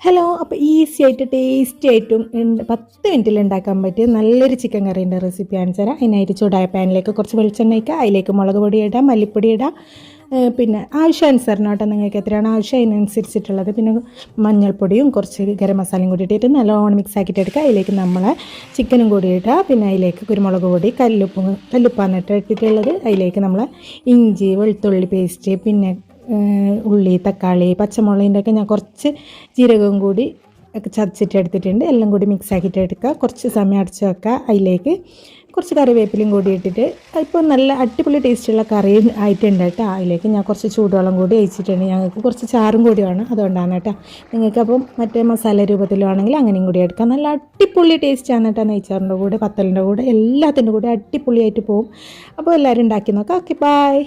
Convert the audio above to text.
Hello, അപ്പോൾ easy ആയിട്ട് tasty ആയിട്ടും 10 മിനിറ്റിൽ ഉണ്ടാക്കാൻ പറ്റിയ നല്ലൊരു ചിക്കൻ കറീൻ്റെ റെസിപ്പി കാണിച്ചു തരാം. അതിനായിട്ട് ചൂടായ പാനിലേക്ക് കുറച്ച് വെളിച്ചെണ്ണ ഒഴിക്കുക. അതിലേക്ക് മുളക് പൊടി ഇടാം, മല്ലിപ്പൊടി ഇടാം, പിന്നെ ആവശ്യാനുസരണം കേട്ടോ, നിങ്ങൾക്ക് എത്രയാണ് ആവശ്യം അതിനനുസരിച്ചിട്ടുള്ളത്. പിന്നെ മഞ്ഞൾപ്പൊടിയും കുറച്ച് ഗരം മസാലയും കൂടി ഇട്ടിട്ട് നല്ലോണം മിക്സ് ആക്കിയിട്ട് എടുക്കുക. അതിലേക്ക് നമ്മൾ ചിക്കനും കൂടി ഇടുക. പിന്നെ അതിലേക്ക് കുരുമുളക് പൊടി, കല്ലുപ്പാണ് ഇട്ടിട്ടുള്ളത്. അതിലേക്ക് നമ്മൾ ഇഞ്ചി വെളുത്തുള്ളി പേസ്റ്റ്, പിന്നെ ഉള്ളി, തക്കാളി, പച്ചമുളകിൻ്റെ ഒക്കെ ഞാൻ കുറച്ച് ജീരകവും കൂടി ചതച്ചിട്ട് എടുത്തിട്ടുണ്ട്. എല്ലാം കൂടി മിക്സ് ആക്കിയിട്ട് എടുക്കുക. കുറച്ച് സമയം അടച്ച് വെക്കുക. അതിലേക്ക് കുറച്ച് കറിവേപ്പിലയും കൂടി ഇട്ടിട്ട് ഇപ്പോൾ നല്ല അടിപൊളി ടേസ്റ്റുള്ള കറി ആയിട്ടുണ്ട് കേട്ടോ. അതിലേക്ക് ഞാൻ കുറച്ച് ചൂടുവെള്ളം കൂടി ഒഴിച്ചിട്ടുണ്ട്. ഞങ്ങൾക്ക് കുറച്ച് ചാറും കൂടി വേണം, അതുകൊണ്ടാണ് കേട്ടോ. നിങ്ങൾക്കപ്പം മറ്റേ മസാല രൂപത്തിലാണെങ്കിൽ അങ്ങനെയും കൂടി എടുക്കാം. നല്ല അടിപൊളി ടേസ്റ്റാണ് കേട്ടോ. നെയ്ച്ചോറിൻ്റെ കൂടെ, പത്തലിൻ്റെ കൂടെ, എല്ലാത്തിൻ്റെ കൂടെ അടിപൊളിയായിട്ട് പോകും. അപ്പോൾ എല്ലാവരും ഉണ്ടാക്കി നോക്കാം. Okay, by.